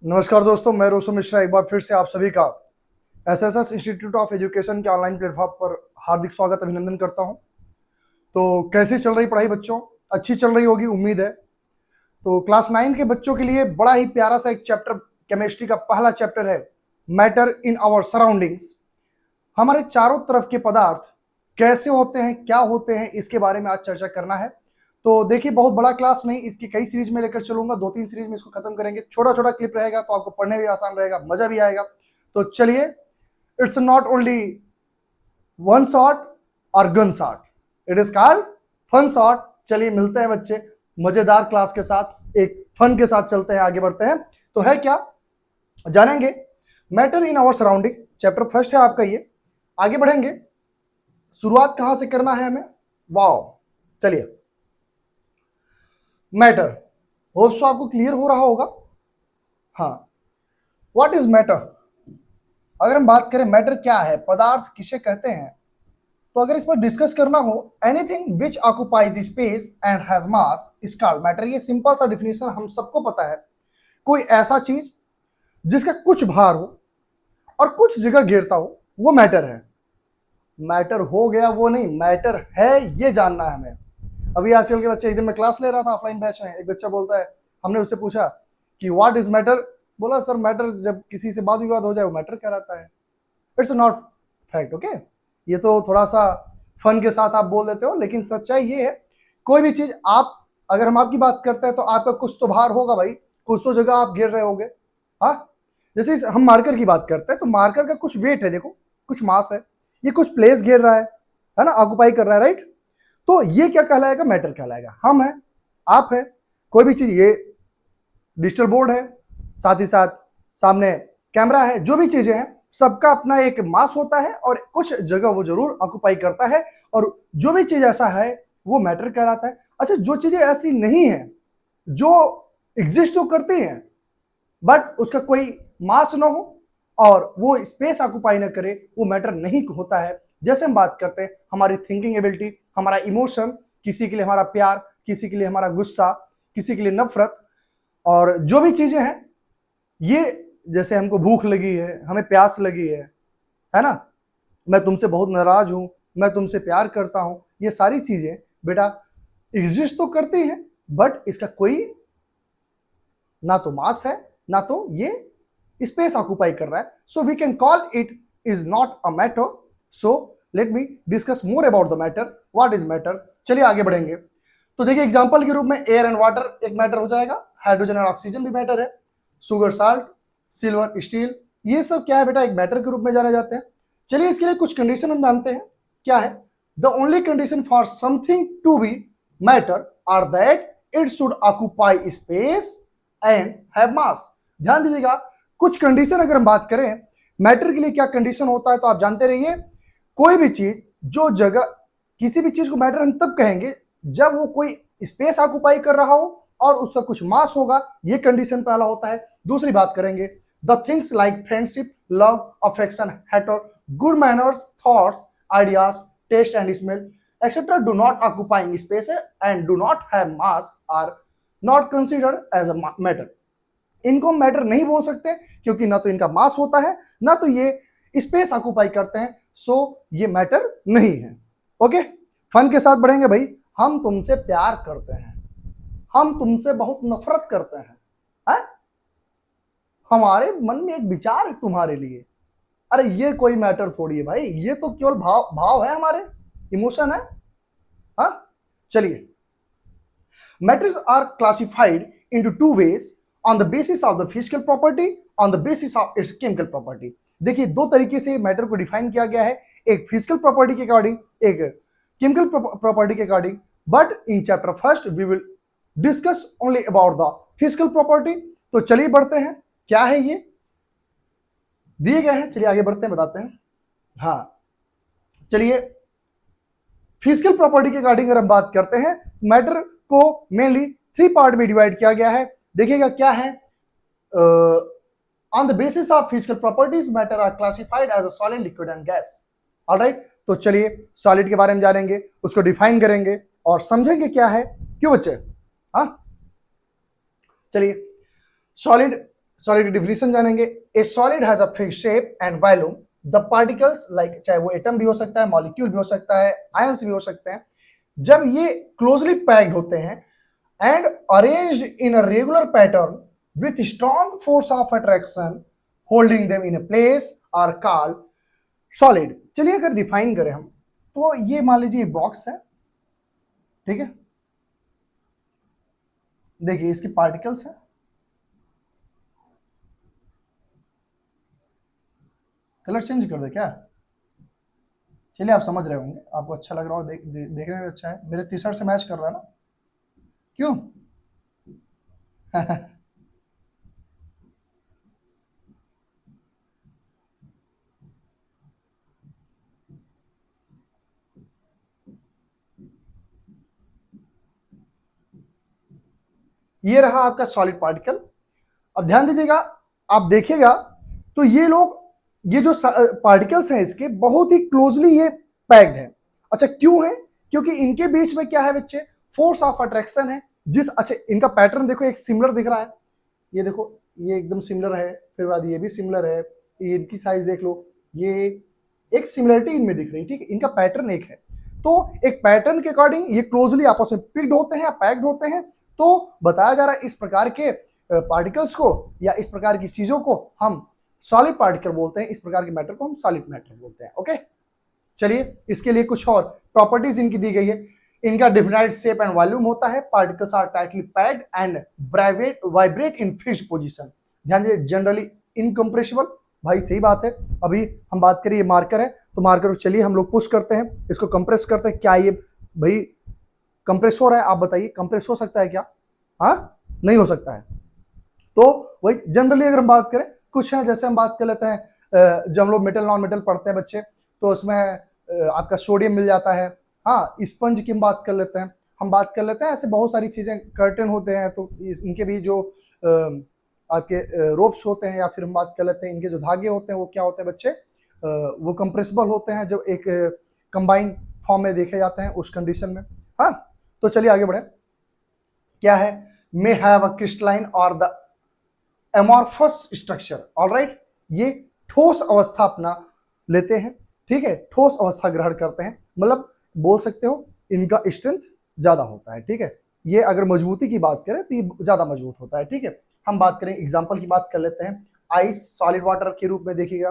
नमस्कार दोस्तों, मैं रोशो मिश्रा एक बार फिर से आप सभी का एसएसएस इंस्टीट्यूट ऑफ एजुकेशन के ऑनलाइन प्लेटफॉर्म पर हार्दिक स्वागत अभिनंदन करता हूं। तो कैसी चल रही पढ़ाई बच्चों? अच्छी चल रही होगी, उम्मीद है। तो क्लास 9 के बच्चों के लिए बड़ा ही प्यारा सा एक चैप्टर, केमिस्ट्री का पहला चैप्टर है मैटर इन आवर सराउंडिंग्स। हमारे चारों तरफ के पदार्थ कैसे होते हैं, क्या होते हैं, इसके बारे में आज चर्चा करना है। तो देखिए, बहुत बड़ा क्लास नहीं, इसकी कई सीरीज में लेकर चलूंगा, 2-3 सीरीज में इसको खत्म करेंगे। छोटा छोटा क्लिप रहेगा तो आपको पढ़ने भी आसान रहेगा, मजा भी आएगा। तो चलिए, it's not only one shot और gun shot, it is called fun shot. चलिए मिलते हैं बच्चे मजेदार क्लास के साथ, एक फन के साथ चलते हैं, आगे बढ़ते हैं। तो है क्या, जानेंगे matter in our surrounding, chapter first है आपका ये। आगे बढ़ेंगे, शुरुआत कहां से करना है हमें? वाओ, चलिए। मैटर, होप सो आपको क्लियर हो रहा होगा। हाँ, व्हाट इज मैटर? अगर हम बात करें मैटर क्या है, पदार्थ किसे कहते हैं, तो अगर इस पर डिस्कस करना हो, anything which occupies space and has mass is called matter. ये सिंपल सा डिफिनेशन हम सबको पता है। कोई ऐसा चीज जिसका कुछ भार हो और कुछ जगह घेरता हो, वो मैटर है। मैटर हो गया वो नहीं, मैटर है ये जानना है हमें। अभी आजकल के बच्चे, एक दिन मैं क्लास ले रहा था ऑफलाइन बैच में, एक बच्चा बोलता है, हमने उससे पूछा कि व्हाट इज मैटर, बोला सर मैटर जब किसी से वाद विवाद हो जाए वो मैटर कहलाता है। It's not fact, okay. ये तो थोड़ा सा फन के साथ आप बोल देते हो, लेकिन सच्चाई ये है, कोई भी चीज आप, अगर हम आपकी बात करते हैं तो आपका कुछ तो भार होगा भाई, कुछ तो जगह आप घेर रहे होगे। हाँ, जैसे हम मार्कर की बात करते हैं तो मार्कर का कुछ वेट है, देखो कुछ मास है, ये कुछ प्लेस घेर रहा है ना, ऑक्युपाई कर रहा है, राइट। तो ये क्या कहलाएगा? मैटर कहलाएगा। हम है, आप है, कोई भी चीज, ये डिजिटल बोर्ड है, साथ ही साथ सामने कैमरा है, जो भी चीजें हैं सबका अपना एक मास होता है और कुछ जगह वो जरूर ऑक्युपाई करता है, और जो भी चीज ऐसा है वो मैटर कहलाता है। अच्छा, जो चीजें ऐसी नहीं है, जो एग्जिस्ट तो करती हैं बट उसका कोई मास ना हो और वो स्पेस ऑक्युपाई ना करे, वो मैटर नहीं होता है। जैसे हम बात करते हैं हमारी थिंकिंग एबिलिटी, हमारा इमोशन, किसी के लिए हमारा प्यार, किसी के लिए हमारा गुस्सा, किसी के लिए नफरत, और जो भी चीजें हैं ये, जैसे हमको भूख लगी है, हमें प्यास लगी है ना, मैं तुमसे बहुत नाराज हूं, मैं तुमसे प्यार करता हूं, ये सारी चीजें बेटा एग्जिस्ट तो करती हैं बट इसका कोई ना तो मास है, ना तो ये स्पेस ऑक्युपाई कर रहा है। So we can call it is not a matter. So let me discuss more about the matter, what is matter. चलिए आगे बढ़ेंगे। तो देखिए, एग्जांपल के रूप में एयर एंड वाटर एक मैटर हो जाएगा, हाइड्रोजन और ऑक्सीजन भी मैटर है, सुगर, साल्ट, सिल्वर, स्टील, ये सब क्या है बेटा, एक मैटर के रूप में जाने जाते हैं। चलिए इसके लिए कुछ कंडीशन हम जानते हैं, क्या है? The only condition for something to be matter are that it should occupy space and have mass. ध्यान दीजिएगा, कुछ कंडीशन अगर हम बात करें मैटर के लिए, क्या कंडीशन होता है तो आप जानते रहिए, कोई भी चीज जो जगह, किसी भी चीज को मैटर हम तब कहेंगे जब वो कोई स्पेस ऑक्युपाई कर रहा हो और उसका कुछ मास होगा, ये कंडीशन पहला होता है। दूसरी बात करेंगे, the things like friendship, love, affection, hater, good manners, thoughts, ideas, taste and smell etcetera do not occupying space and do not have mass are not considered as a matter. इनको matter नहीं बोल सकते क्योंकि ना तो इनका मास होता है, ना तो ये स्पेस ऑक्युपाई करते हैं, सो ये मैटर नहीं है। ओके, फन के साथ बढ़ेंगे भाई। हम तुमसे प्यार करते हैं, हम तुमसे बहुत नफरत करते हैं, हमारे मन में एक विचार है तुम्हारे लिए, अरे ये कोई मैटर थोड़ी है भाई, ये तो केवल भाव भाव है, हमारे इमोशन है। हाँ, चलिए, matters are classified into two ways, on the basis of the physical property, on the basis of its chemical property. देखिए, दो तरीके से मैटर को डिफाइन किया गया है, एक फिजिकल प्रॉपर्टी के अकॉर्डिंग, एक केमिकल प्रॉपर्टी के according. But in chapter first we will discuss only about the physical property. तो चलिए बढ़ते हैं, क्या है ये, दिए गए हैं, चलिए आगे बढ़ते हैं, बताते हैं। हाँ, चलिए, फिजिकल प्रॉपर्टी के अकॉर्डिंग अगर हम बात करते हैं, मैटर को मेनली 3 पार्ट में डिवाइड किया गया है। देखिएगा क्या है, on the basis of physical properties matter are classified as a solid, liquid and gas. Alright, तो चलिए सॉलिड के बारे में जानेंगे, उसको डिफाइन करेंगे और समझेंगे क्या है, क्यों बच्चे। हाँ, चलिए, सॉलिड सॉलिड की डिफिनेशन जानेंगे। ए solid has a fixed shape and volume, the particles like, चाहे वो एटम भी हो सकता है, मॉलिक्यूल भी हो सकता है, आयंस भी हो सकते हैं, जब ये क्लोजली पैक्ड होते हैं and arranged in a regular pattern with strong force of attraction holding them in a place are called solid. चलिए अगर डिफाइन करें हम, तो ये मान लीजिए बॉक्स है, ठीक है, देखिए इसकी पार्टिकल्स है, कलर चेंज कर दे क्या? चलिए आप समझ रहे होंगे, आपको अच्छा लग रहा हो, देखने में अच्छा है, मेरे टी शर्ट से मैच कर रहा है ना, क्यों? ये रहा आपका सॉलिड पार्टिकल। अब ध्यान दीजिएगा, आप देखिएगा तो ये लोग, ये जो पार्टिकल्स हैं इसके बहुत ही क्लोजली ये पैक्ड है। अच्छा क्यों है? क्योंकि इनके बीच में क्या है बच्चे? फोर्स ऑफ अट्रैक्शन है। जिस, अच्छा इनका पैटर्न देखो, एक सिमिलर दिख रहा है, ये देखो ये एकदम सिमिलर है, फिर बाद ये भी सिमिलर है, ये इनकी साइज देख लो, ये एक सिमिलरिटी इनमें दिख रही है, ठीक है, इनका पैटर्न एक है। तो एक पैटर्न के अकॉर्डिंग ये क्लोजली आपस में पिक्ड होते हैं, पैक्ड होते हैं। तो बताया जा रहा है इस प्रकार के पार्टिकल्स को या इस प्रकार की चीजों को हम सॉलिड पार्टिकल बोलते हैं, इस प्रकार के मैटर को हम सॉलिड मैटर बोलते हैं। ओके, चलिए इसके लिए कुछ और प्रॉपर्टीज इनकी दी गई है। इनका डिफाइंड शेप एंड वॉल्यूम होता है, particles are tightly packed and vibrate in fixed position. ध्यान दीजिए, जनरली इनकम्प्रेसिबल, भाई सही बात है। अभी हम बात करें, ये मार्कर है, तो मार्कर को चलिए हम लोग पुश करते हैं, इसको कंप्रेस करते हैं, क्या ये भाई कंप्रेस हो रहा है? आप बताइए, कंप्रेस हो सकता है क्या? हाँ, नहीं हो सकता है। तो वही जनरली अगर हम बात करें, कुछ है जैसे हम बात कर लेते हैं, जब हम लोग मेटल नॉन मेटल पढ़ते हैं बच्चे, तो उसमें आपका सोडियम मिल जाता है। हाँ, स्पंज की हम बात कर लेते हैं, हम बात कर लेते हैं, ऐसे बहुत सारी चीजें, कर्टन होते हैं, तो इनके भी जो आपके रोप्स होते हैं, या फिर हम बात कर लेते हैं इनके जो धागे होते हैं, वो क्या होते हैं बच्चे? वो कंप्रेसिबल होते हैं, जो एक कंबाइन फॉर्म में देखे जाते हैं उस कंडीशन में। हाँ, तो चलिए आगे बढ़े। क्या है? मे हैव अ क्रिस्टलाइन और द एमॉर्फस स्ट्रक्चर। ऑलराइट, ये ठोस अवस्था अपना लेते हैं, ठीक है, ठोस अवस्था ग्रहण करते हैं, मतलब बोल सकते हो इनका स्ट्रेंथ ज्यादा होता है, ठीक है। ये अगर मजबूती की बात करें तो ये ज्यादा मजबूत होता है, ठीक है। हम बात करें, एग्जांपल की बात कर लेते हैं, आइस सॉलिड वाटर के रूप में देखिएगा,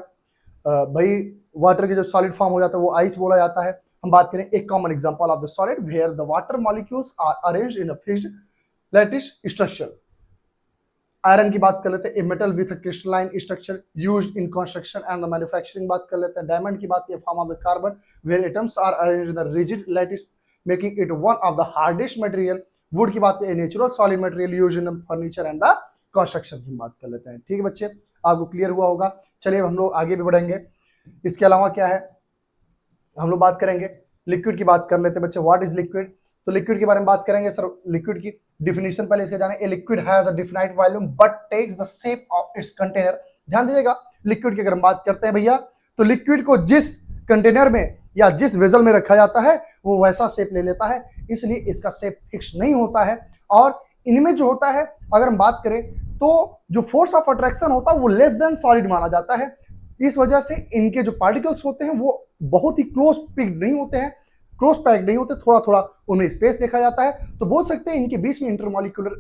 भाई वाटर के जो सॉलिड फॉर्म हो जाता है वो आइस बोला जाता है। हम बात करें एक common example of the solid where the water molecules are arranged in a fixed lattice structure. Iron की बात कर लेते हैं, a metal with a crystalline structure used in construction and the manufacturing बात कर लेते हैं। डायमंड की बात की form of the carbon where atoms are arranged in the rigid lattice making it one of the hardest material. Wood की बात करें, natural solid material used in furniture and the construction की बात कर लेते हैं, ठीक है बच्चे, आपको क्लियर हुआ होगा। चलिए हम लोग आगे भी बढ़ेंगे। इसके अलावा क्या है, हम लोग बात करेंगे, लिक्विड की बात कर लेते हैं बच्चे। What is liquid? तो लिक्विड के बारे में बात करेंगे सर। लिक्विड की डिफिनीशन पहले इसके जाने। A liquid has a defined volume but takes the shape of its container. ध्यान दीजिएगा, लिक्विड की अगर हम बात करते हैं भैया, तो लिक्विड को जिस कंटेनर में या जिस वेजल में रखा जाता है वो वैसा शेप ले लेता है, इसलिए इसका शेप फिक्स नहीं होता है। और इनमें जो होता है, अगर हम बात करें, तो जो फोर्स ऑफ अट्रैक्शन होता है वो लेस देन सॉलिड माना जाता है। इस वजह से इनके जो पार्टिकल्स होते हैं वो बहुत ही क्लोज पिक्ड नहीं होते हैं, क्लोज पैक्ड नहीं होते, थोड़ा थोड़ा उनमें स्पेस देखा जाता है। तो बोल सकते हैं इनके बीच में इंटरमॉलिक्यूलर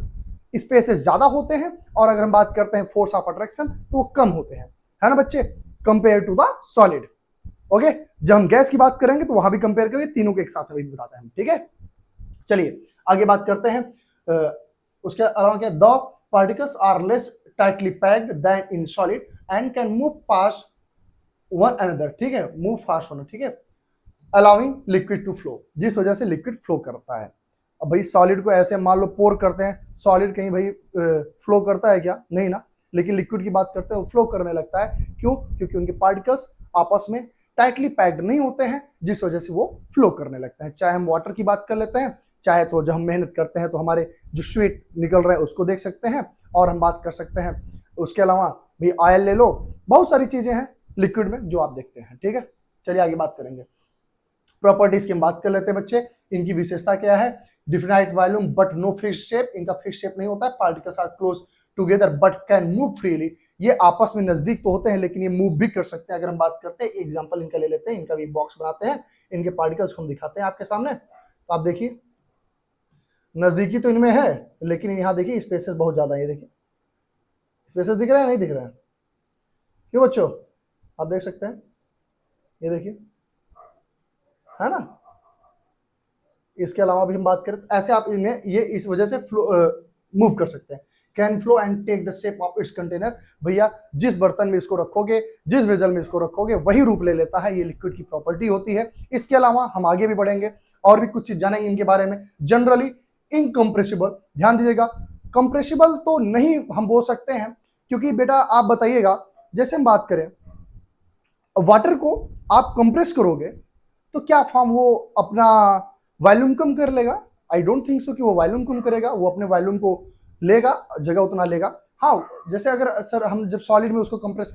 स्पेसेस ज्यादा होते हैं, और अगर हम बात करते हैं फोर्स ऑफ अट्रैक्शन तो वो कम होते हैं, है ना बच्चे, compare to the solid. Okay, जब हम गैस की बात करेंगे तो वहां भी कंपेयर करेंगे, तीनों के एक साथ में बताते हैं, ठीक है। चलिए आगे बात करते हैं। उसके अलावा क्या, the particles are less tightly packed than in solid and can move past one another, ठीक है, मूव फास्ट होना, ठीक है, अलाउइंग लिक्विड टू फ्लो, जिस वजह से लिक्विड फ्लो करता है। अब भाई सॉलिड को ऐसे मान लो पोर करते हैं, सॉलिड कहीं भाई फ्लो करता है क्या? नहीं ना। लेकिन लिक्विड की बात करते हैं वो फ्लो करने लगता है, क्यों? क्योंकि उनके पार्टिकल्स आपस में टाइटली पैक्ड नहीं होते हैं, जिस वजह से वो फ्लो करने लगते हैं। चाहे हम वाटर की बात कर लेते हैं, चाहे तो जब हम मेहनत करते हैं तो हमारे जो स्वेट निकल रहा है उसको देख सकते हैं, और हम बात कर सकते हैं उसके अलावा भी ऑयल ले लो, बहुत सारी चीजें हैं लिक्विड में जो आप देखते हैं, ठीक है। चलिए आगे बात करेंगे, प्रॉपर्टीज की हम बात कर लेते हैं बच्चे। इनकी विशेषता क्या है? Defined volume but no fixed shape, इनका फिक्स्ड शेप नहीं होता है, particles are close together but can move freely. ये आपस में नजदीक तो होते हैं लेकिन ये मूव भी कर सकते हैं। अगर हम बात करते हैं एग्जांपल इनका ले लेते हैं, इनका भी बॉक्स बनाते हैं, इनके पार्टिकल्स को हम दिखाते हैं आपके सामने। तो आप देखिए नजदीकी तो इनमें है लेकिन यहाँ देखिए स्पेसेस बहुत ज्यादा है। ये देखिए स्पेसेस दिख रहा है नहीं दिख रहा है? क्यों बच्चों, आप देख सकते हैं, ये देखिए है ना। इसके अलावा भी हम बात करें तो ऐसे आप इन्हें ये इस वजह से फ्लो मूव कर सकते हैं। Can flow and take the shape of its container. भैया जिस बर्तन में इसको रखोगे, जिस वेजल में इसको रखोगे वही रूप ले लेता है, ये लिक्विड की प्रॉपर्टी होती है। इसके अलावा हम आगे भी बढ़ेंगे और भी कुछ चीज जानेंगे इनके बारे में। जनरली इनकम्प्रेसिबल, ध्यान दीजिएगा, कंप्रेसिबल तो नहीं हम बोल सकते हैं क्योंकि बेटा आप बताइएगा, जैसे हम बात करें वाटर को आप कंप्रेस करोगे तो क्या फॉर्म वो अपना वॉल्यूम कम कर लेगा? आई डोंट थिंक सो कि वो वॉल्यूम कम करेगा, वो अपने वॉल्यूम को लेगा, जगह उतना लेगा। हाँ, जैसे अगर सर हम जब सॉलिड में उसको कंप्रेस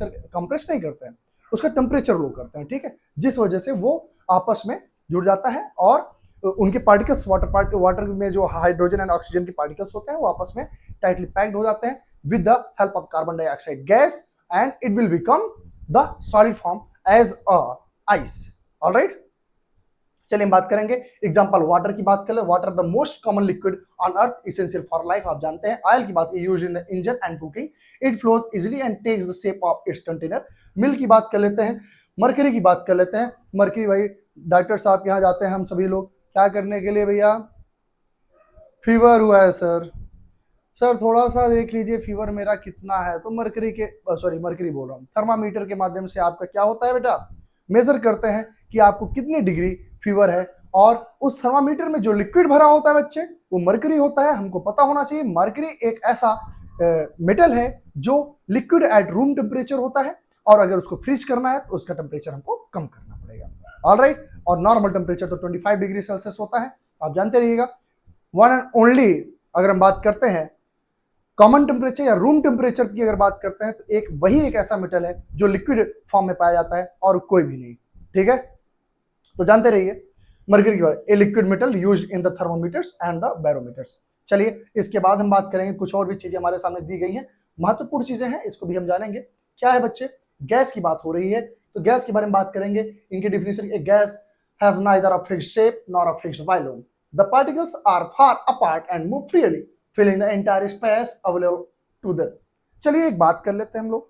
नहीं करते हैं, उसका टेम्परेचर लो करते हैं, ठीक है, जिस वजह से वो आपस में जुड़ जाता है और उनके पार्टिकल्स वाटर में जो हाइड्रोजन एंड ऑक्सीजन के पार्टिकल्स होते हैं वो आपस में टाइटली पैक्ड हो जाते हैं with the help of carbon dioxide gas and it will become the solid form as a ice. Alright, चलिए हम बात करेंगे एग्जांपल वाटर की बात करें। Water the most common liquid on earth, essential for life, आप जानते हैं। ऑयल की बात used in the engine and cooking, it flows easily and takes the shape of its container. Milk की बात कर लेते हैं। मरकरी की बात कर लेते हैं। मरकरी भाई डॉक्टर साहब के यहाँ जाते हैं हम सभी लोग, क्या करने के लिए भैया? फीवर हुआ है सर, सर थोड़ा सा देख लीजिए फीवर मेरा कितना है। तो मरकरी के मरकरी बोल रहा हूँ, थर्मामीटर के माध्यम से आपका क्या होता है बेटा, मेजर करते हैं कि आपको कितनी डिग्री फीवर है। और उस थर्मामीटर में जो लिक्विड भरा होता है बच्चे वो मरकरी होता है। हमको पता होना चाहिए मरकरी एक ऐसा मेटल है जो लिक्विड एट रूम टेम्परेचर होता है और अगर उसको फ्रीज करना है तो उसका टेम्परेचर हमको कम करना पड़ेगा। ऑलराइट, और नॉर्मल टेम्परेचर तो 25 डिग्री सेल्सियस होता है, आप जानते रहिएगा। वन एंड ओनली अगर हम बात करते हैं कॉमन टेम्परेचर या रूम टेम्परेचर की अगर बात करते हैं तो वही एक ऐसा मेटल है जो लिक्विड फॉर्म में पाया जाता है और कोई भी नहीं, ठीक है। तो जानते रहिए मरकरी की बात, a liquid metal used in the thermometers and the barometers. चलिए इसके बाद हम बात करेंगे, कुछ और भी चीजें हमारे सामने दी गई हैं, महत्वपूर्ण चीजें हैं, इसको भी हम जानेंगे। क्या है बच्चे? गैस की बात हो रही है तो गैस के बारे में बात करेंगे। इनकी definition, a gas has neither a fixed shape nor a fixed volume, the particles are far apart and move freely filling the entire space available to them. चलिए एक बात कर लेते हैं हम लोग,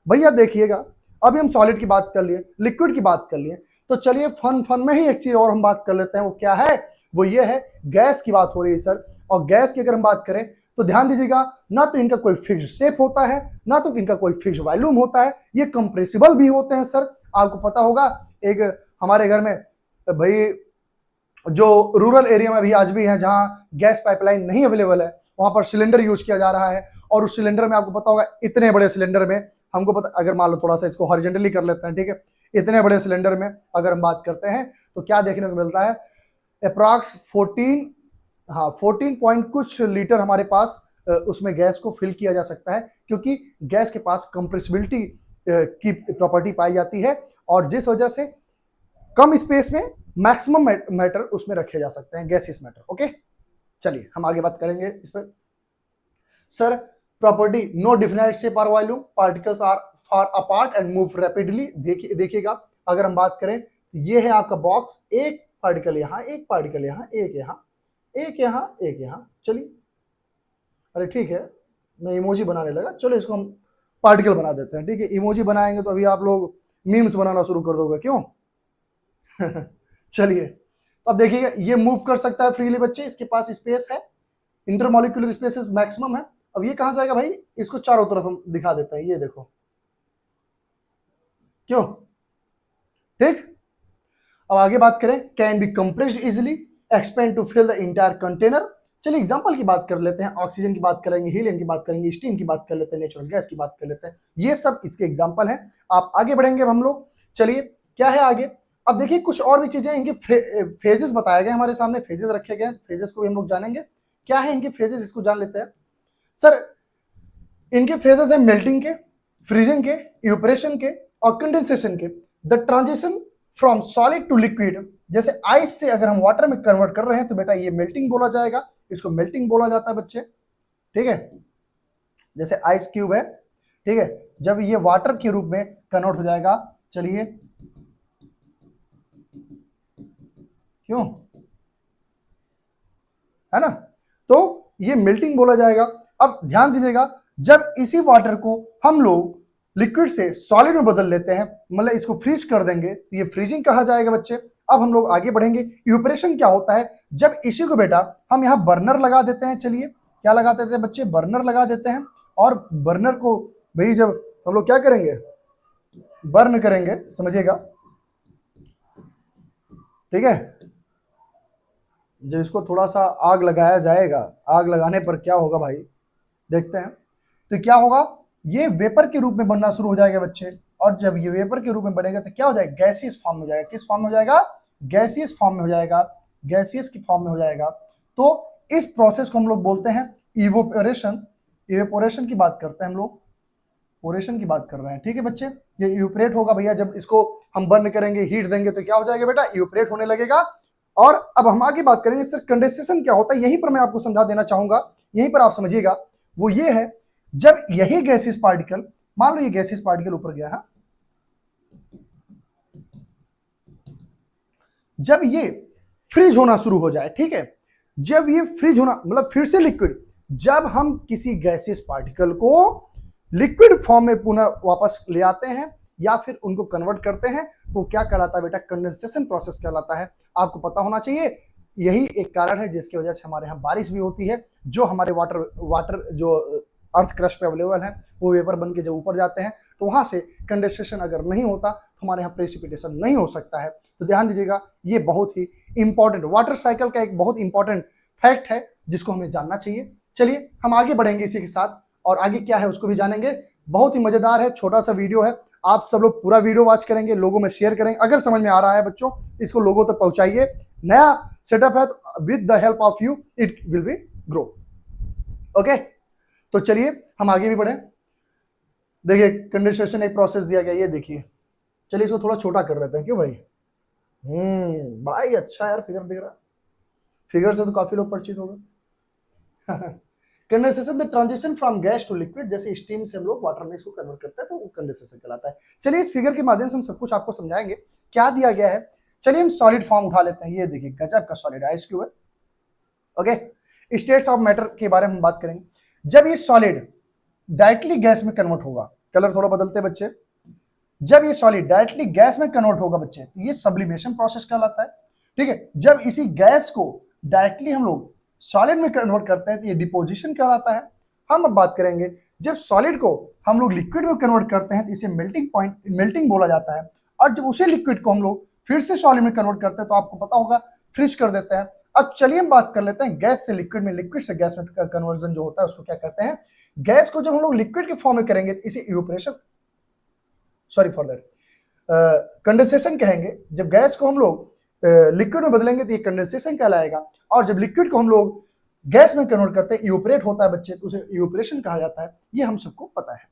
भैया देखिएगा अभी हम सॉलिड की बात कर लिए, लिक्विड की बात कर लिए, तो चलिए फन में ही एक चीज और हम बात कर लेते हैं। वो क्या है? वो ये है गैस की बात हो रही है सर। और गैस की अगर हम बात करें तो ध्यान दीजिएगा, ना तो इनका कोई फिक्स्ड शेप होता है ना तो इनका कोई फिक्स्ड वॉल्यूम होता है, ये कंप्रेसिबल भी होते हैं सर। आपको पता होगा एक हमारे घर में भाई जो रूरल एरिया में भी आज भी है जहां गैस पाइपलाइन नहीं अवेलेबल है, वहां पर सिलेंडर यूज किया जा रहा है और उस सिलेंडर में आपको पता होगा, इतने बड़े सिलेंडर में हमको पता, अगर मान लो थोड़ा सा इसको हॉरिजॉन्टली कर लेते हैं, ठीक है, इतने बड़े सिलेंडर में अगर हम बात करते हैं तो क्या देखने को मिलता है, अप्रॉक्स 14 पॉइंट कुछ लीटर हमारे पास उसमें गैस को फिल किया जा सकता है, क्योंकि गैस के पास कंप्रेसिबिलिटी की प्रॉपर्टी पाई जाती है और जिस वजह से कम स्पेस में मैक्सिमम मैटर उसमें रखे जा सकते हैं, गैसियस मैटर। ओके, चलिए हम आगे बात करेंगे इस पर। Sir property, no definite shape और volume, particles are far apart and move rapidly. देखिएगा अगर हम बात करें तो ये है आपका बॉक्स, एक पार्टिकल यहाँ, एक पार्टिकल यहाँ, एक यहाँ, एक यहाँ, एक यहाँ। चलिए, अरे ठीक है, मैं इमोजी बनाने लगा, चलो इसको हम पार्टिकल बना देते हैं, ठीक है। इमोजी बनाएंगे तो अभी आप लोग मीम्स बनाना शुरू कर दोगे, क्यों? चलिए, तो अब देखिएगा ये मूव कर सकता है फ्रीली बच्चे, इसके पास स्पेस है, इंटरमॉलिक्यूलर स्पेसेस मैक्सिमम है। अब ये कहां जाएगा भाई? इसको चारों तरफ हम दिखा देते हैं, ये देखो, क्यों? ठीक, अब आगे बात करें, can be compressed easily, expand to fill the entire container. चलिए एग्जांपल की बात कर लेते हैं, ऑक्सीजन की बात करेंगे, हीलियम की बात करेंगे, स्टीम की बात कर लेते हैं, नेचुरल गैस की बात कर लेते हैं, ये सब इसके एग्जांपल हैं। आप आगे बढ़ेंगे हम लोग, चलिए क्या है आगे। अब देखिए कुछ और भी चीजें, इनके फेजेस बताए गए हमारे सामने, फेजेस रखे गए, फेजेस को भी हम लोग जानेंगे। क्या है इनके फेजेस, इसको जान लेते हैं। सर इनके फेजेस है मेल्टिंग के, फ्रीजिंग के, इवेपोरेशन के और कंडेंसेशन के। The transition from solid to liquid, जैसे आइस से अगर हम वाटर में कन्वर्ट कर रहे हैं तो बेटा ये मेल्टिंग बोला जाएगा, इसको मेल्टिंग बोला जाता है बच्चे, ठीक है। जैसे आइस क्यूब है, ठीक है, जब ये वाटर के रूप में कन्वर्ट हो जाएगा, चलिए क्यों, है ना, तो ये मेल्टिंग बोला जाएगा। अब ध्यान दीजिएगा, जब इसी वाटर को हम लोग लिक्विड से सॉलिड में बदल लेते हैं, मतलब इसको फ्रीज कर देंगे, तो ये फ्रीजिंग कहा जाएगा बच्चे। अब हम लोग आगे बढ़ेंगे। इवेपोरेशन क्या होता है, जब इसी को बेटा हम यहाँ बर्नर लगा देते हैं, चलिए क्या लगा देते हैं बच्चे, बर्नर लगा देते हैं, और बर्नर को भाई जब हम लोग क्या करेंगे, बर्न करेंगे, समझिएगा, ठीक है, जब इसको थोड़ा सा आग लगाया जाएगा, आग लगाने पर क्या होगा भाई, देखते हैं, तो क्या होगा, ये वेपर के रूप में बनना शुरू हो जाएगा बच्चे, और जब ये वेपर के रूप में बनेगा तो क्या हो जाएगा, गैसियस फॉर्म में हो जाएगा। किस फॉर्म में हो जाएगा, गैसियस फॉर्म में हो जाएगा, गैसियस की फॉर्म में हो जाएगा। तो इस प्रोसेस को हम लोग बोलते हैं इवेपोरेशन। इवेपोरेशन की बात करते हैं हम लोग, ओरेशन की बात कर रहे हैं, ठीक है बच्चे। ये इवेपोरेट होगा भैया, जब इसको हम बर्न करेंगे, हीट देंगे, तो क्या हो जाएगा बेटा, इवेपोरेट होने लगेगा। और अब हम आगे बात करेंगे सर कंडेंसेशन क्या होता है, यहीं पर मैं आपको समझा देना चाहूंगा, यहीं पर आप समझिएगा। वो ये है, जब यही गैसियस पार्टिकल, मान लो ये गैसियस पार्टिकल ऊपर गया है, जब ये फ्रीज होना शुरू हो जाए, ठीक है, जब ये फ्रीज होना मतलब फिर से लिक्विड, जब हम किसी गैसियस पार्टिकल को लिक्विड फॉर्म में पुनः वापस ले आते हैं या फिर उनको कन्वर्ट करते हैं, तो क्या कहलाता है बेटा, कंडेंसेशन प्रोसेस कहलाता है। आपको पता होना चाहिए, यही एक कारण है जिसकी वजह से हमारे यहाँ बारिश भी होती है। जो हमारे वाटर जो अर्थ क्रस्ट पे अवेलेबल है, वो वेपर बन के जब ऊपर जाते हैं, तो वहां से कंडेंसेशन अगर नहीं होता तो हमारे यहाँ प्रेसिपिटेशन नहीं हो सकता है। तो ध्यान दीजिएगा, ये बहुत ही इंपॉर्टेंट वाटर साइकिल का एक बहुत इंपॉर्टेंट फैक्ट है जिसको हमें जानना चाहिए। चलिए हम आगे बढ़ेंगे इसी के साथ, और आगे क्या है उसको भी जानेंगे। बहुत ही मजेदार है, छोटा सा वीडियो है, आप सब लोग पूरा वीडियो वॉच करेंगे, लोगों में शेयर करेंगे। अगर समझ में आ रहा है बच्चों, इसको लोगों तक पहुंचाइए। नया सेटअप है, तो with the help of you it will be grow. Okay, तो चलिए हम आगे भी बढ़े। देखिए कंडेंसेशन एक प्रोसेस दिया गया, ये देखिए, चलिए इसको थोड़ा छोटा कर लेते हैं, क्यों भाई, बड़ा ही अच्छा यार फिगर दिख रहा है, फिगर से तो काफी लोग परिचित हो गए। Condensation the transition from gas to liquid, जैसे स्टीम से हम लोग वाटर में इसको कन्वर्ट करते हैं, तो वो कंडेंसेशन कहलाता है। चलिए इस फिगर के माध्यम से हम सब कुछ आपको समझाएंगे क्या दिया गया है। चलिए हम सॉलिड फॉर्म उठा लेते हैं, ये देखिए गजब का सॉलिड आइस क्यूब है। ओके, स्टेट्स ऑफ मैटर के बारे में हम बात करेंगे। जब ये सॉलिड डायरेक्टली गैस में कन्वर्ट होगा, कलर थोड़ा बदलते हैं बच्चे, जब ये सॉलिड डायरेक्टली गैस में कन्वर्ट होगा बच्चे, तो ये सब्लिमेशन प्रोसेस कहलाता है, ठीक है। जब इसी गैस को डायरेक्टली हम लोग सॉलिड में कन्वर्ट करते हैं तो ये डिपोजिशन कहलाता है। हम अब बात करेंगे, जब सॉलिड को हम लोग लिक्विड में कन्वर्ट करते हैं तो इसे मेल्टिंग पॉइंट, मेल्टिंग बोला जाता है। और जब उसे लिक्विड को हम लोग फिर से सॉलिड में कन्वर्ट करते हैं तो आपको पता होगा फ्रीज कर देते हैं। अब चलिए हम बात कर लेते हैं गैस से लिक्विड में, लिक्विड से गैस में कन्वर्जन जो होता है उसको क्या कहते हैं। गैस को जब हम लोग लिक्विड के फॉर्म में करेंगे तो इसे evaporation, sorry for that, condensation कहेंगे। जब गैस को हम लोग लिक्विड में बदलेंगे तो ये कंडेंसेशन कहलाएगा, और जब लिक्विड को हम लोग गैस में कन्वर्ट करते हैं, इवेपोरेट होता है बच्चे, तो उसे इवेपोरेशन कहा जाता है। ये हम सबको पता है।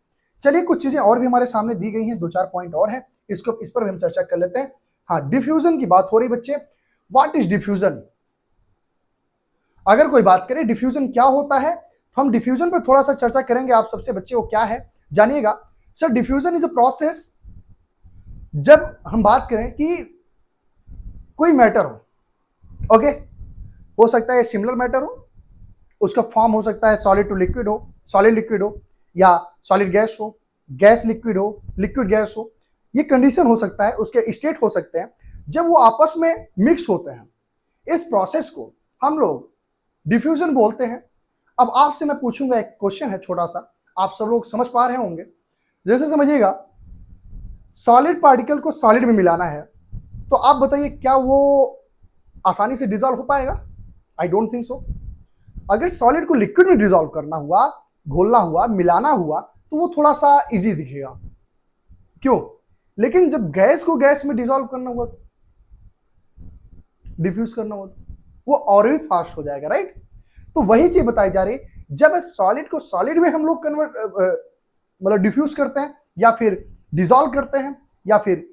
चलिए कुछ चीजें और भी हमारे सामने दी गई हैं, दो चार पॉइंट और हैं, इसको इस पर भी हम चर्चा कर लेते हैं। हाँ, डिफ्यूजन की बात हो रही बच्चे, व्हाट इज डिफ्यूजन। अगर कोई बात करें डिफ्यूजन क्या होता है, तो हम डिफ्यूजन पर थोड़ा सा चर्चा करेंगे आप सबसे बच्चे, वो क्या है जानिएगा। Sir diffusion is a process, जब हम बात करें कि कोई मैटर हो, ओके, हो सकता है सिमिलर मैटर हो, उसका फॉर्म हो सकता है सॉलिड टू लिक्विड हो, सॉलिड लिक्विड हो, या सॉलिड गैस हो, गैस लिक्विड हो, लिक्विड गैस हो, ये कंडीशन हो सकता है, उसके स्टेट हो सकते हैं। जब वो आपस में मिक्स होते हैं, इस प्रोसेस को हम लोग डिफ्यूजन बोलते हैं। अब आपसे मैं पूछूंगा, एक क्वेश्चन है छोटा सा, आप सब लोग समझ पा रहे होंगे। जैसे समझिएगा, सॉलिड पार्टिकल को सॉलिड में मिलाना है, तो आप बताइए क्या वो आसानी से डिसॉल्व हो पाएगा? I don't think so. अगर सॉलिड को लिक्विड में डिसॉल्व करना हुआ, घोलना हुआ, मिलाना हुआ, तो वो थोड़ा सा इजी दिखेगा, क्यों? लेकिन जब गैस को गैस में डिसॉल्व करना हुआ, डिफ्यूज करना हुआ, वो और भी फास्ट हो जाएगा, राइट। तो वही चीज बताई जा रही, जब सॉलिड को सॉलिड में हम लोग कन्वर्ट मतलब डिफ्यूज करते हैं, या फिर डिसॉल्व करते हैं, या फिर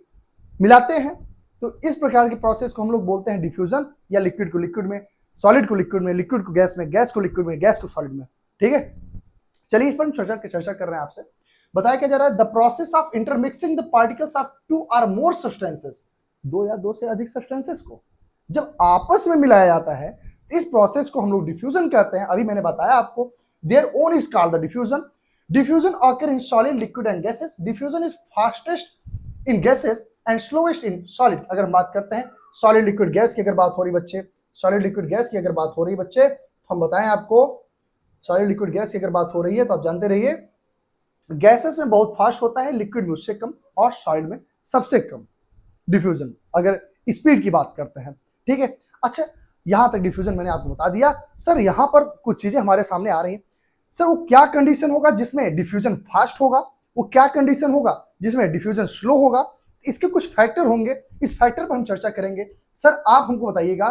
मिलाते हैं, तो इस प्रकार के प्रोसेस को हम लोग बोलते हैं डिफ्यूजन, या लिक्विड को लिक्विड में, सॉलिड को लिक्विड में, लिक्विड को गैस में, गैस को लिक्विड में, गैस को सॉलिड में, ठीक है। चलिए इस पर हम चर्चा कर रहे हैं आपसे। बताया क्या जा रहा है, the process of intermixing the particles of two और मोर सब्सटेंसेस, दो या दो से अधिक सब्सटेंसेस को जब आपस में मिलाया जाता है, इस प्रोसेस को हम लोग डिफ्यूजन कहते हैं। अभी मैंने बताया आपको, their own is called the diffusion. Diffusion occur in solid, liquid and gases. Diffusion is fastest in gases and slowest in solid. अगर हम बात करते हैं सॉलिड लिक्विड गैस की अगर बात हो रही बच्चे, सॉलिड लिक्विड गैस की अगर बात हो रही बच्चे, तो हम बताएं आपको सॉलिड लिक्विड गैस की अगर बात हो रही है तो आप जानते रहिए गैसेस में बहुत फास्ट होता है, लिक्विड में उससे कम और सॉलिड में सबसे कम डिफ्यूजन, अगर स्पीड की बात करते हैं। ठीक है, अच्छा यहां तक डिफ्यूजन मैंने आपको बता दिया। सर यहां पर कुछ चीजें हमारे सामने आ रही हैं। सर वो क्या कंडीशन होगा जिसमें डिफ्यूजन फास्ट होगा, वो क्या कंडीशन होगा जिसमें डिफ्यूजन स्लो होगा, इसके कुछ फैक्टर होंगे, इस फैक्टर पर हम चर्चा करेंगे। सर आप हमको बताइएगा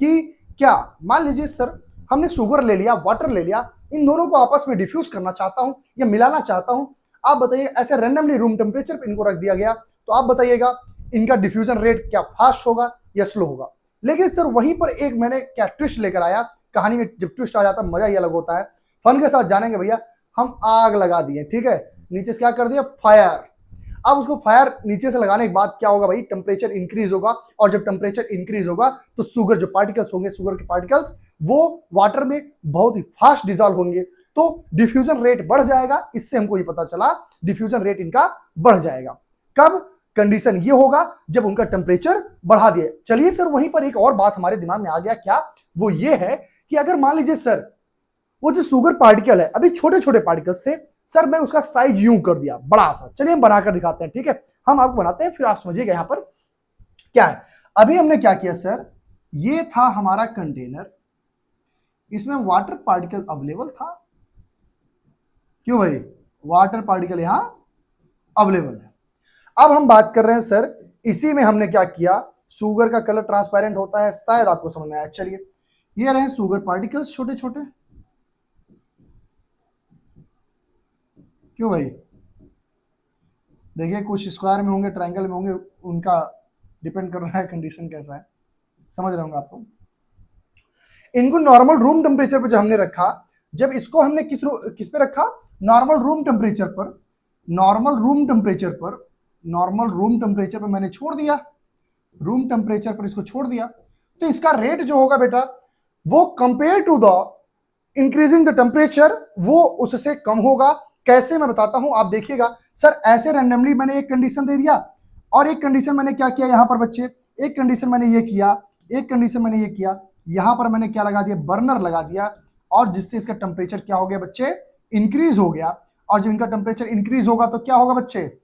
कि क्या मान लीजिए सर हमने शुगर ले लिया, वाटर ले लिया, इन दोनों को आपस में डिफ्यूज करना चाहता हूं या मिलाना चाहता हूं, आप बताइए ऐसे रैंडमली रूम टेम्परेचर पर इनको रख दिया गया, तो आप बताइएगा इनका डिफ्यूजन रेट क्या फास्ट होगा या स्लो होगा। लेकिन सर वहीं पर एक मैंने क्या ट्विस्ट लेकर आया, कहानी में जब ट्विस्ट आ जाता है मजा ही अलग होता है। फन के साथ जानेंगे भैया, हम आग लगा दिए, ठीक है, नीचे से क्या कर दिया, फायर। अब उसको फायर नीचे से लगाने के बाद क्या होगा भाई, टेम्परेचर इंक्रीज होगा, और जब टेम्परेचर इंक्रीज होगा तो शुगर जो पार्टिकल्स होंगे, शुगर के पार्टिकल्स वो वाटर में बहुत ही फास्ट डिजॉल्व होंगे, तो डिफ्यूजन रेट बढ़ जाएगा। इससे हमको ये पता चला डिफ्यूजन रेट इनका बढ़ जाएगा। कब, कंडीशन ये होगा जब उनका टेम्परेचर बढ़ा दिए। चलिए सर वहीं पर एक और बात हमारे दिमाग में आ गया, क्या, वो ये है कि अगर मान लीजिए सर वो जो शुगर पार्टिकल है अभी छोटे छोटे पार्टिकल्स थे, सर मैं उसका साइज यूं कर दिया बड़ा सा, चलिए हम बनाकर दिखाते हैं। ठीक है, हम आपको बनाते हैं फिर आप समझिएगा यहां पर क्या है। अभी हमने क्या किया सर, ये था हमारा कंटेनर, इसमें वाटर पार्टिकल अवेलेबल था, क्यों भाई, वाटर पार्टिकल यहां अवेलेबल है। अब हम बात कर रहे हैं सर, इसी में हमने क्या किया, शुगर का कलर ट्रांसपेरेंट होता है, शायद आपको समझ में आया। चलिए ये रहे शुगर पार्टिकल्स छोटे छोटे, क्यों भाई, देखिए कुछ स्क्वायर में होंगे, ट्रायंगल में होंगे, उनका डिपेंड कर रहा है कंडीशन कैसा है, समझ रहे होंगे आपको। इनको नॉर्मल रूम टेम्परेचर पर जब हमने रखा, जब इसको हमने किस पे रखा, नॉर्मल रूम टेम्परेचर पर, नॉर्मल रूम टेम्परेचर पर, नॉर्मल रूम टेम्परेचर पर मैंने छोड़ दिया, रूम टेम्परेचर पर इसको छोड़ दिया, तो इसका रेट जो होगा बेटा वो compare to the increasing the temperature वो उससे कम होगा। कैसे, मैं बताता हूं, आप देखिएगा। सर ऐसे रैंडमली मैंने एक कंडीशन दे दिया, और एक कंडीशन मैंने क्या किया यहां पर बच्चे, एक कंडीशन मैंने ये किया, एक कंडीशन मैंने ये किया, यहां पर मैंने क्या लगा दिया, बर्नर लगा दिया, और जिससे इसका टेम्परेचर क्या हो गया बच्चे, इंक्रीज हो गया। और जब इनका टेम्परेचर इंक्रीज होगा तो क्या होगा बच्चे,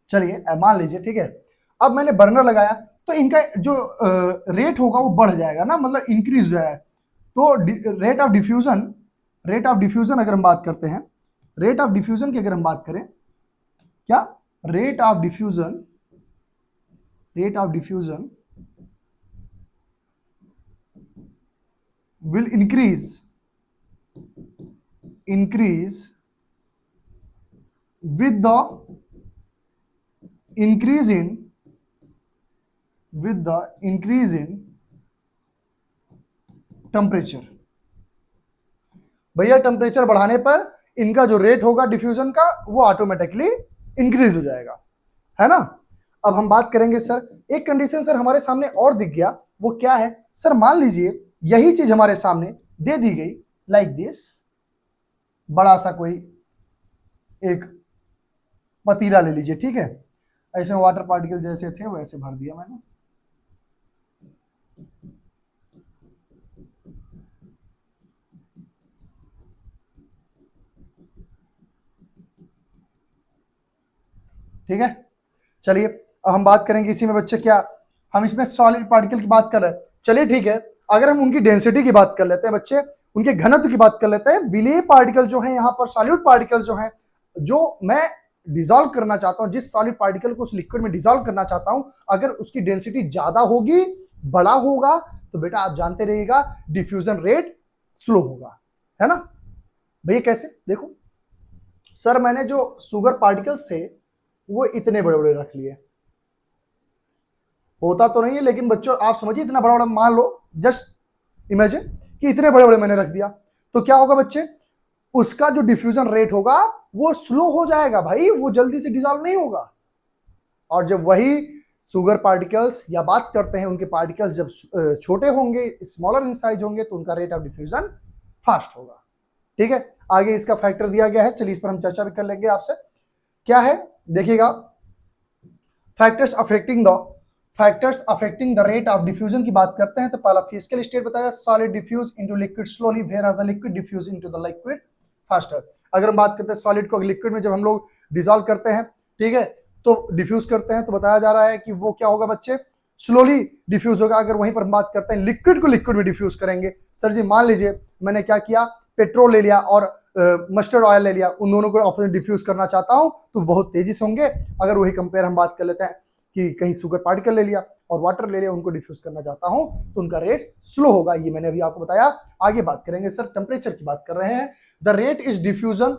चलिए मान लीजिए, ठीक है, अब मैंने बर्नर लगाया तो इनका जो रेट होगा वो बढ़ जाएगा ना, मतलब इंक्रीज हो जाएगा। तो rate of diffusion, rate of diffusion अगर हम बात करते हैं, रेट ऑफ डिफ्यूजन की अगर हम बात करें, क्या, rate of diffusion, rate of diffusion will increase with the increase in temperature. भैया टेम्परेचर बढ़ाने पर इनका जो रेट होगा डिफ्यूजन का वो ऑटोमेटिकली इंक्रीज हो जाएगा, है ना। अब हम बात करेंगे सर, एक कंडीशन सर हमारे सामने और दिख गया, वो क्या है सर, मान लीजिए यही चीज हमारे सामने दे दी गई लाइक दिस, बड़ा सा कोई एक पतीला ले लीजिए, ठीक है, ऐसे वाटर पार्टिकल जैसे थे वैसे भर दिया मैंने, ठीक है। चलिए अब हम बात करेंगे इसी में बच्चे, क्या हम इसमें सॉलिड पार्टिकल की बात कर रहे हैं, चलिए ठीक है, अगर हम उनकी डेंसिटी की बात कर लेते हैं बच्चे, उनके घनत्व की बात कर लेते हैं। विलेय पार्टिकल जो है यहाँ पर, सॉलिड पार्टिकल जो है, जो मैं डिसॉल्व करना चाहता हूं, जिस सॉलिड पार्टिकल को उस लिक्विड में डिसॉल्व करना चाहता हूं, अगर उसकी डेंसिटी ज्यादा होगी, बड़ा होगा, तो बेटा आप जानते रहिएगा डिफ्यूजन रेट स्लो होगा, है ना। भैया कैसे, देखो सर मैंने जो शुगर पार्टिकल्स थे वो इतने बड़े बड़े रख लिए, होता तो नहीं है लेकिन बच्चों आप समझिए इतना बड़ा बड़ा, मान लो जस्ट इमेजिन कि इतने बड़े बड़े मैंने रख दिया, तो क्या होगा बच्चे, उसका जो डिफ्यूजन रेट होगा वो स्लो हो जाएगा भाई, वो जल्दी से डिजॉल्व नहीं होगा। और जब वही शुगर पार्टिकल्स या बात करते हैं उनके पार्टिकल्स जब छोटे होंगे, स्मॉलर इन साइज होंगे, तो उनका रेट ऑफ डिफ्यूजन फास्ट होगा। ठीक है, आगे इसका फैक्टर दिया गया है, चलिए इस पर हम चर्चा भी कर लेंगे आपसे। क्या है देखिएगा, factors affecting the rate of diffusion की बात करते हैं तो पहला फिजिकल स्टेट बताया, solid diffuse into liquid slowly whereas the liquid diffuse into the liquid faster. अगर हम बात करते हैं सॉलिड को लिक्विड में जब हम लोग डिसॉल्व करते हैं, ठीक है, तो डिफ्यूज करते हैं, तो बताया जा रहा है कि वो क्या होगा बच्चे, स्लोली डिफ्यूज होगा। अगर वहीं पर हम बात करते हैं लिक्विड को लिक्विड में डिफ्यूज करेंगे, सर जी मान लीजिए मैंने क्या किया, पेट्रोल ले लिया और मस्टर्ड ऑयल ले लिया, उन दोनों को आपस में डिफ्यूज करना चाहता हूं तो बहुत तेजी से होंगे। अगर वही कंपेयर हम बात कर लेते हैं कि कहीं शुगर पार्टिकल ले लिया और वाटर ले लिया, उनको डिफ्यूज करना चाहता हूं तो उनका रेट स्लो होगा, ये मैंने अभी आपको बताया। आगे बात करेंगे सर, टेम्परेचर की बात कर रहे हैं। The rate is diffusion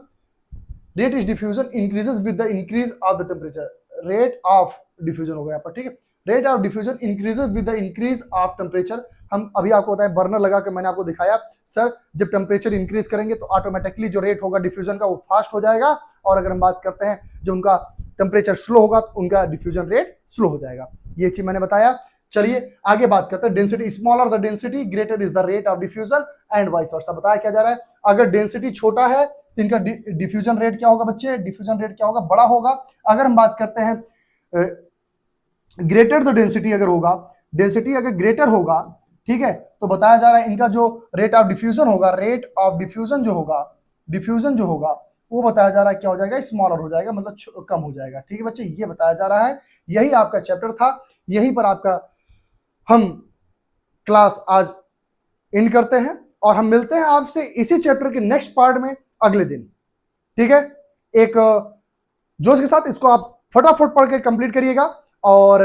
increases with the increase of the temperature, rate of diffusion हो गया यहाँ पर, ठीक है, rate of diffusion increases with the increase of temperature. हम अभी आपको बताया, बर्नर लगा के मैंने आपको दिखाया, सर जब टेम्परेचर इंक्रीज करेंगे तो ऑटोमेटिकली जो रेट होगा डिफ्यूजन का वो फास्ट हो जाएगा, और अगर हम बात करते हैं जो उनका टेम्परेचर स्लो होगा तो उनका डिफ्यूजन रेट स्लो हो जाएगा, ये चीज मैंने बताया। चलिए आगे बात करते हैं, density, smaller the density greater is the rate of diffusion and vice versa. बताया क्या जा रहा है, अगर डेंसिटी छोटा है तो इनका डिफ्यूजन रेट क्या होगा बच्चे, डिफ्यूजन रेट क्या होगा, बड़ा होगा। अगर हम बात करते हैं ग्रेटर द डेंसिटी अगर होगा, डेंसिटी अगर ग्रेटर होगा, ठीक है, तो बताया जा रहा है इनका जो रेट ऑफ डिफ्यूजन होगा, रेट ऑफ डिफ्यूजन जो होगा वो बताया जा रहा है क्या हो जाएगा, स्मॉलर हो जाएगा, मतलब कम हो जाएगा। ठीक है बच्चे, ये बताया जा रहा है। यही आपका चैप्टर था, यहीं पर आपका हम क्लास आज एंड करते हैं और हम मिलते हैं आपसे इसी चैप्टर के नेक्स्ट पार्ट में अगले दिन। ठीक है, एक जोश के साथ इसको आप फटाफट पढ़ के कंप्लीट करिएगा और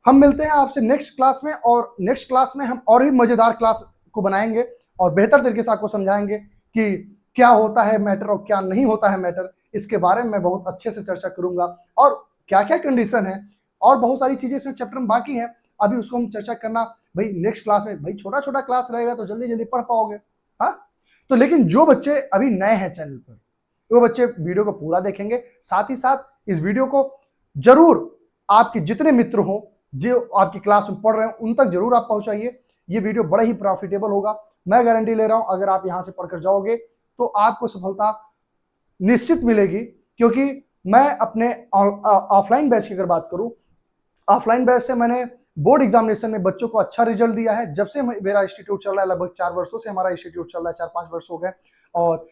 हम मिलते हैं आपसे नेक्स्ट क्लास में, और नेक्स्ट क्लास में हम और भी मजेदार क्लास को बनाएंगे और बेहतर तरीके से आपको समझाएंगे कि क्या होता है मैटर और क्या नहीं होता है मैटर, इसके बारे में मैं बहुत अच्छे से चर्चा करूंगा, और क्या क्या कंडीशन है और बहुत सारी चीजें इसमें चैप्टर में बाकी हैं, अभी उसको हम चर्चा करना भाई नेक्स्ट क्लास में। भाई छोटा छोटा क्लास रहेगा तो जल्दी जल्दी पढ़ पाओगे, हाँ, तो लेकिन जो बच्चे अभी नए हैं चैनल पर, वो बच्चे वीडियो को पूरा देखेंगे, साथ ही साथ इस वीडियो को जरूर आपके जितने मित्र हो जो आपकी क्लास में पढ़ रहे हैं उन तक जरूर आप पहुंचाइए। ये वीडियो बड़ा ही प्रॉफिटेबल होगा, मैं गारंटी ले रहा हूं। अगर आप यहां से पढ़कर जाओगे तो आपको सफलता निश्चित मिलेगी, क्योंकि मैं अपने ऑफलाइन बैच की अगर बात करूं, ऑफलाइन बैच से मैंने बोर्ड एग्जामिनेशन में बच्चों को अच्छा रिजल्ट दिया है। जब से मेरा इंस्टीट्यूट चल रहा है, लगभग 4 वर्षों से हमारा इंस्टीट्यूट चल रहा है, 4-5 वर्ष हो गए, और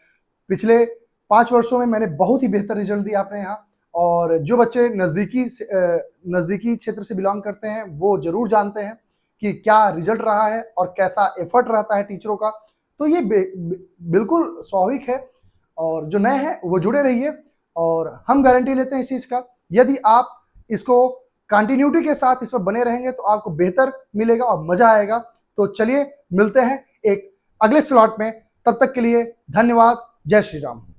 पिछले 5 वर्षों में मैंने बहुत ही बेहतर रिजल्ट दिया अपने यहाँ। और जो बच्चे नज़दीकी क्षेत्र से बिलोंग करते हैं वो जरूर जानते हैं कि क्या रिजल्ट रहा है और कैसा एफर्ट रहता है टीचरों का, तो ये बिल्कुल स्वाभाविक है। और जो नए हैं वो जुड़े रहिए, और हम गारंटी लेते हैं इस चीज़ का, यदि आप इसको कंटिन्यूटी के साथ इस पर बने रहेंगे तो आपको बेहतर मिलेगा और मजा आएगा। तो चलिए मिलते हैं एक अगले स्लॉट में, तब तक के लिए धन्यवाद, जय श्री राम।